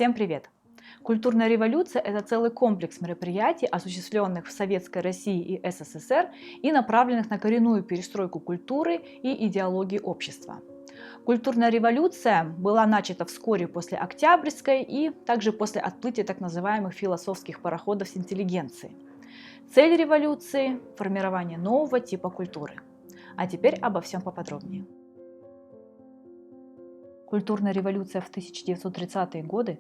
Всем привет! Культурная революция – это целый комплекс мероприятий, осуществленных в Советской России и СССР и направленных на коренную перестройку культуры и идеологии общества. Культурная революция была начата вскоре после Октябрьской и также после отплытия так называемых философских пароходов с интеллигенцией. Цель революции – формирование нового типа культуры. А теперь обо всем поподробнее. Культурная революция в 1930-е годы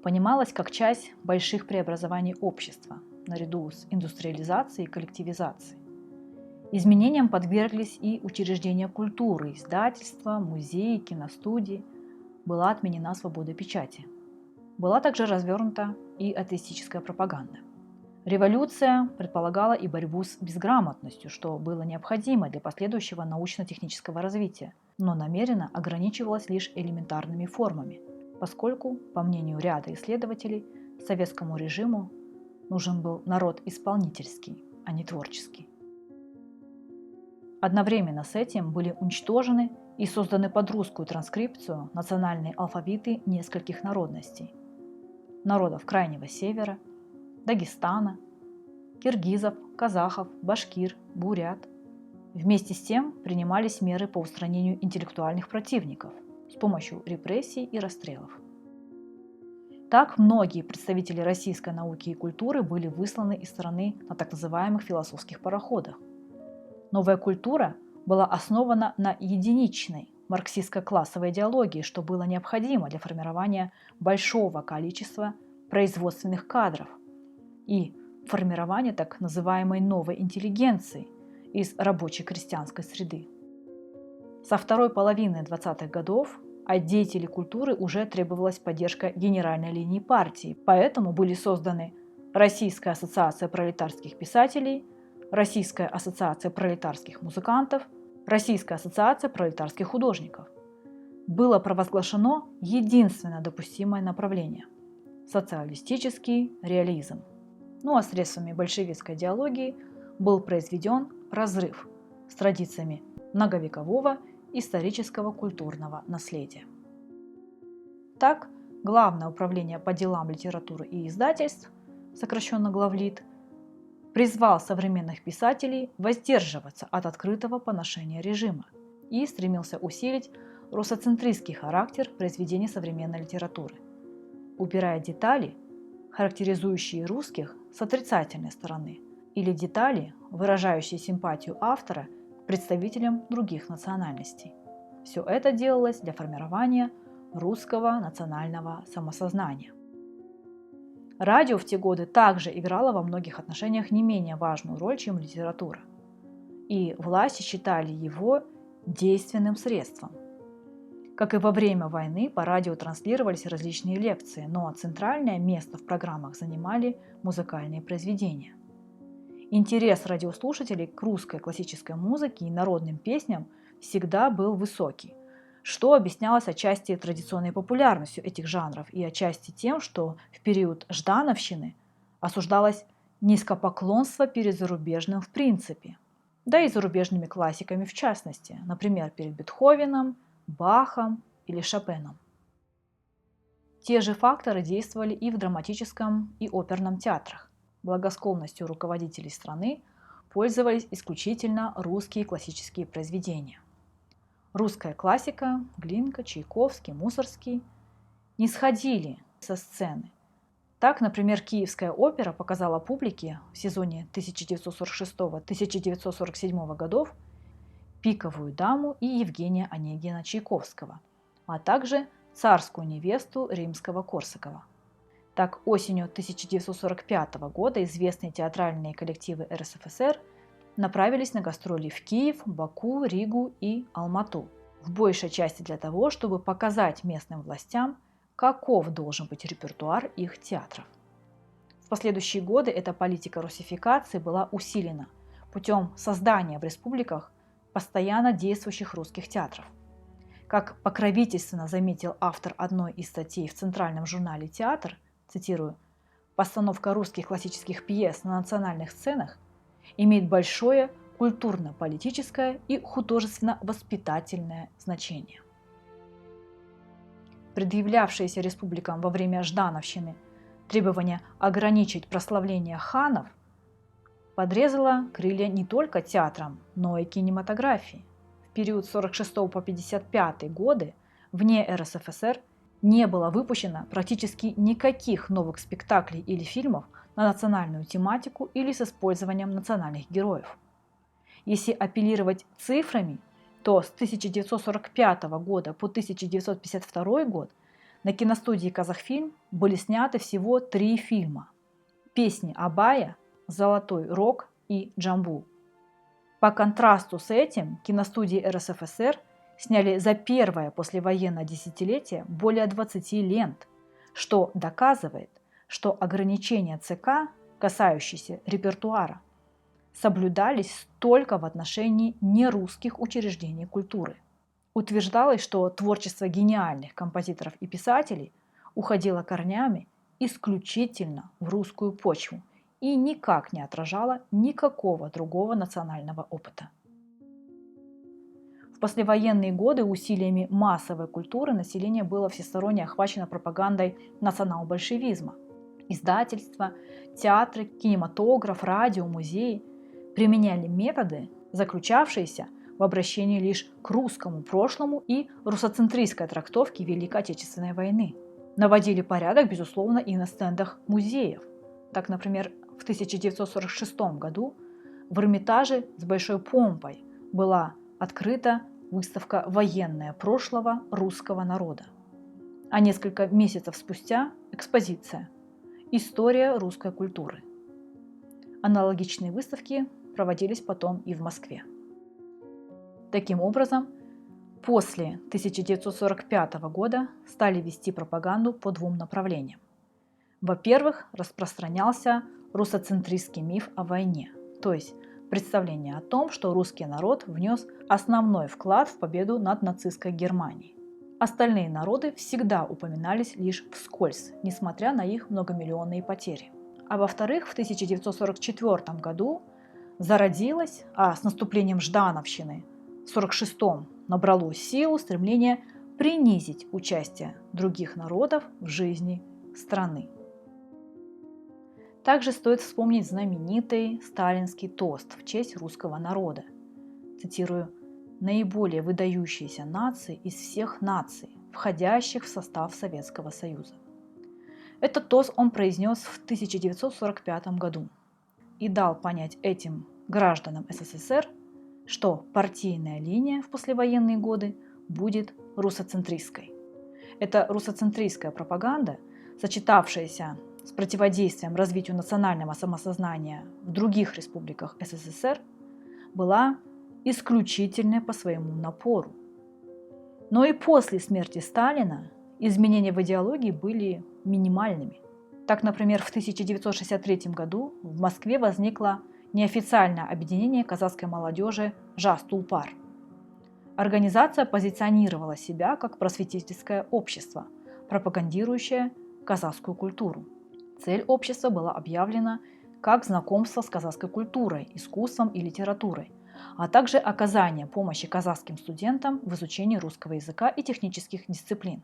понималась как часть больших преобразований общества, наряду с индустриализацией и коллективизацией. Изменениям подверглись и учреждения культуры, издательства, музеи, киностудии. Была отменена свобода печати. Была также развернута и атеистическая пропаганда. Революция предполагала и борьбу с безграмотностью, что было необходимо для последующего научно-технического развития, но намеренно ограничивалась лишь элементарными формами, поскольку, по мнению ряда исследователей, советскому режиму нужен был народ исполнительский, а не творческий. Одновременно с этим были уничтожены и созданы под русскую транскрипцию национальные алфавиты нескольких народностей – народов Крайнего Севера, Дагестана, киргизов, казахов, башкир, бурят. Вместе с тем принимались меры по устранению интеллектуальных противников с помощью репрессий и расстрелов. Так многие представители российской науки и культуры были высланы из страны на так называемых философских пароходах. Новая культура была основана на единичной марксистско-классовой идеологии, что было необходимо для формирования большого количества производственных кадров и формирования так называемой новой интеллигенции из рабочей крестьянской среды. Со второй половины 20-х годов от деятелей культуры уже требовалась поддержка генеральной линии партии, поэтому были созданы Российская ассоциация пролетарских писателей, Российская ассоциация пролетарских музыкантов, Российская ассоциация пролетарских художников. Было провозглашено единственное допустимое направление – социалистический реализм. Ну а средствами большевистской идеологии был произведен разрыв с традициями многовекового исторического культурного наследия. Так, Главное управление по делам литературы и издательств, сокращенно Главлит, призвал современных писателей воздерживаться от открытого поношения режима и стремился усилить русоцентристский характер произведений современной литературы, убирая детали, характеризующие русских с отрицательной стороны, или детали, выражающие симпатию автора к представителям других национальностей. Все это делалось для формирования русского национального самосознания. Радио в те годы также играло во многих отношениях не менее важную роль, чем литература. И власти считали его действенным средством. Как и во время войны, по радио транслировались различные лекции, но центральное место в программах занимали музыкальные произведения. Интерес радиослушателей к русской классической музыке и народным песням всегда был высокий, что объяснялось отчасти традиционной популярностью этих жанров и отчасти тем, что в период ждановщины осуждалось низкопоклонство перед зарубежным в принципе, да и зарубежными классиками в частности, например, перед Бетховеном, Бахом или Шопеном. Те же факторы действовали и в драматическом и оперном театрах. Благосклонностью руководителей страны пользовались исключительно русские классические произведения. Русская классика, Глинка, Чайковский, Мусоргский не сходили со сцены. Так, например, Киевская опера показала публике в сезоне 1946-1947 годов «Пиковую даму» и Евгения Онегина Чайковского, а также «Царскую невесту» Римского-Корсакова. Так, осенью 1945 года известные театральные коллективы РСФСР направились на гастроли в Киев, Баку, Ригу и Алмату, в большей части для того, чтобы показать местным властям, каков должен быть репертуар их театров. В последующие годы эта политика русификации была усилена путем создания в республиках постоянно действующих русских театров. Как покровительственно заметил автор одной из статей в центральном журнале «Театр», цитирую, «постановка русских классических пьес на национальных сценах имеет большое культурно-политическое и художественно-воспитательное значение». Предъявлявшиеся республикам во время Ждановщины требование ограничить прославление ханов подрезало крылья не только театрам, но и кинематографии. В период с 46 по 55 годы вне РСФСР не было выпущено практически никаких новых спектаклей или фильмов на национальную тематику или с использованием национальных героев. Если апеллировать цифрами, то с 1945 года по 1952 год на киностудии «Казахфильм» были сняты всего 3 фильма: «Песни Абая», «Золотой рог» и «Джамбул». По контрасту с этим киностудии РСФСР сняли за первое послевоенное десятилетие более 20 лент, что доказывает, что ограничения ЦК, касающиеся репертуара, соблюдались только в отношении нерусских учреждений культуры. Утверждалось, что творчество гениальных композиторов и писателей уходило корнями исключительно в русскую почву и никак не отражало никакого другого национального опыта. В послевоенные годы усилиями массовой культуры население было всесторонне охвачено пропагандой национал-большевизма. Издательства, театры, кинематограф, радио, музеи применяли методы, заключавшиеся в обращении лишь к русскому прошлому и русоцентристской трактовке Великой Отечественной войны. Наводили порядок, безусловно, и на стендах музеев. Так, например, в 1946 году в Эрмитаже с большой помпой была открыта выставка «Военное прошлого русского народа». А несколько месяцев спустя экспозиция «История русской культуры». Аналогичные выставки проводились потом и в Москве. Таким образом, после 1945 года стали вести пропаганду по 2 направлениям. Во-первых, распространялся русоцентристский миф о войне, то есть представление о том, что русский народ внес основной вклад в победу над нацистской Германией. Остальные народы всегда упоминались лишь вскользь, несмотря на их многомиллионные потери. А во-вторых, в 1944 году зародилось, а с наступлением Ждановщины в 1946 набрало силу стремление принизить участие других народов в жизни страны. Также стоит вспомнить знаменитый сталинский тост в честь русского народа. Цитирую: «Наиболее выдающиеся нации из всех наций, входящих в состав Советского Союза». Этот тост он произнес в 1945 году и дал понять этим гражданам СССР, что партийная линия в послевоенные годы будет русоцентристской. Эта русоцентристская пропаганда, сочетавшаяся с противодействием развитию национального самосознания в других республиках СССР, была исключительной по своему напору. Но и после смерти Сталина изменения в идеологии были минимальными. Так, например, в 1963 году в Москве возникло неофициальное объединение казахской молодежи «Жас Тулпар». Организация позиционировала себя как просветительское общество, пропагандирующее казахскую культуру. Цель общества была объявлена как знакомство с казахской культурой, искусством и литературой, а также оказание помощи казахским студентам в изучении русского языка и технических дисциплин.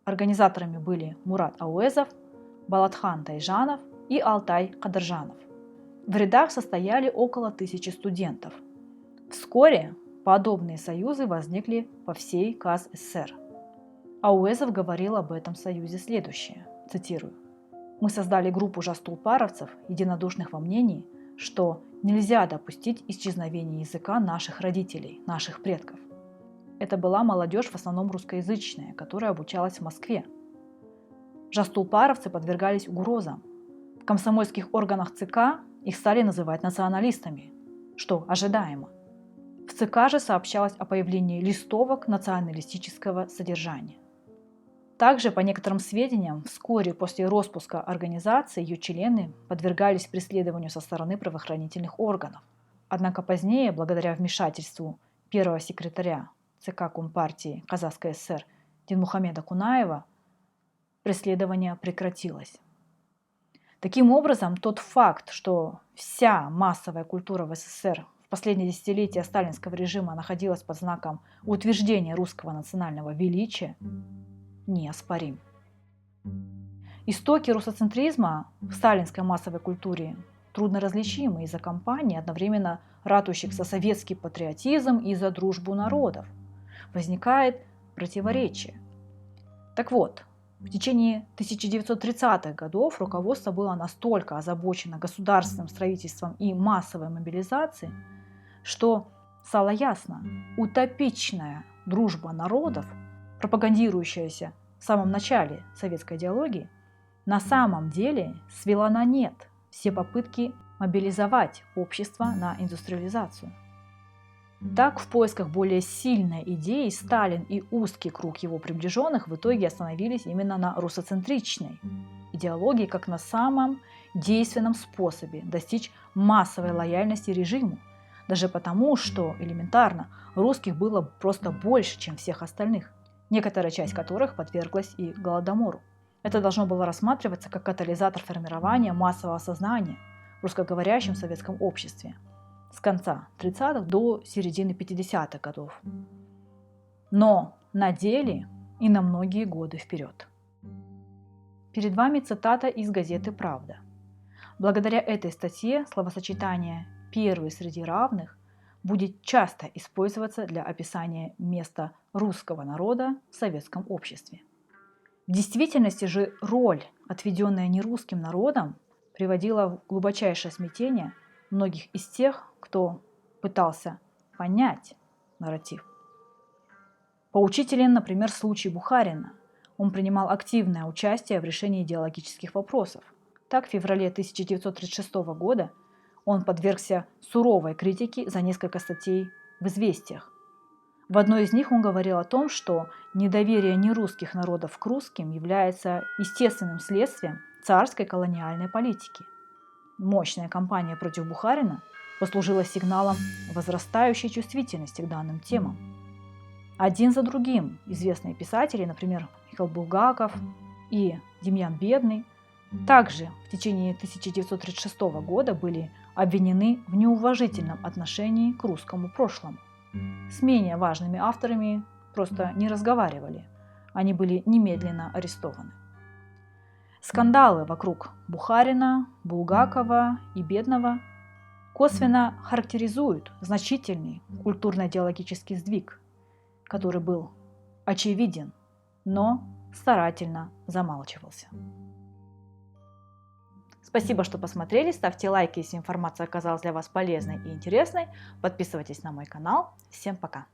Организаторами были Мурат Ауэзов, Балатхан Тайжанов и Алтай Кадыржанов. В рядах состояли около 1000 студентов. Вскоре подобные союзы возникли по всей КАЗ СССР. Ауэзов говорил об этом союзе следующее, цитирую: «Мы создали группу жас-тулпаровцев, единодушных во мнении, что нельзя допустить исчезновения языка наших родителей, наших предков». Это была молодежь в основном русскоязычная, которая обучалась в Москве. Жас-тулпаровцы подвергались угрозам. В комсомольских органах ЦК их стали называть националистами, что ожидаемо. В ЦК же сообщалось о появлении листовок националистического содержания. Также, по некоторым сведениям, вскоре после распуска организации ее члены подвергались преследованию со стороны правоохранительных органов. Однако позднее, благодаря вмешательству первого секретаря ЦК Компартии Казахской ССР Динмухамеда Кунаева, преследование прекратилось. Таким образом, тот факт, что вся массовая культура в СССР в последние десятилетия сталинского режима находилась под знаком утверждения русского национального величия, неоспорим. Истоки русоцентризма в сталинской массовой культуре трудно различимы из-за кампаний, одновременно ратующих за советский патриотизм и за дружбу народов. Возникает противоречие. Так вот, в течение 1930-х годов руководство было настолько озабочено государственным строительством и массовой мобилизацией, что стало ясно, утопичная дружба народов, пропагандирующаяся в самом начале советской идеологии, на самом деле свела на нет все попытки мобилизовать общество на индустриализацию. Так, в поисках более сильной идеи Сталин и узкий круг его приближенных в итоге остановились именно на русоцентричной идеологии как на самом действенном способе достичь массовой лояльности режиму, даже потому, что элементарно русских было просто больше, чем всех остальных, некоторая часть которых подверглась и голодомору. Это должно было рассматриваться как катализатор формирования массового сознания в русскоговорящем советском обществе с конца 30-х до середины 50-х годов. Но на деле и на многие годы вперед. Перед вами цитата из газеты «Правда». Благодаря этой статье словосочетание «первый среди равных» будет часто использоваться для описания места русского народа в советском обществе. В действительности же роль, отведенная нерусским народам, приводила в глубочайшее смятение многих из тех, кто пытался понять нарратив. Поучителен, например, случай Бухарина. Он принимал активное участие в решении идеологических вопросов. Так, в феврале 1936 года он подвергся суровой критике за несколько статей в «Известиях». В одной из них он говорил о том, что недоверие нерусских народов к русским является естественным следствием царской колониальной политики. Мощная кампания против Бухарина послужила сигналом возрастающей чувствительности к данным темам. Один за другим известные писатели, например, Михаил Булгаков и Демьян Бедный, также в течение 1936 года были обвинены в неуважительном отношении к русскому прошлому. С менее важными авторами просто не разговаривали, они были немедленно арестованы. Скандалы вокруг Бухарина, Булгакова и Бедного косвенно характеризуют значительный культурно-идеологический сдвиг, который был очевиден, но старательно замалчивался. Спасибо, что посмотрели. Ставьте лайки, если информация оказалась для вас полезной и интересной. Подписывайтесь на мой канал. Всем пока!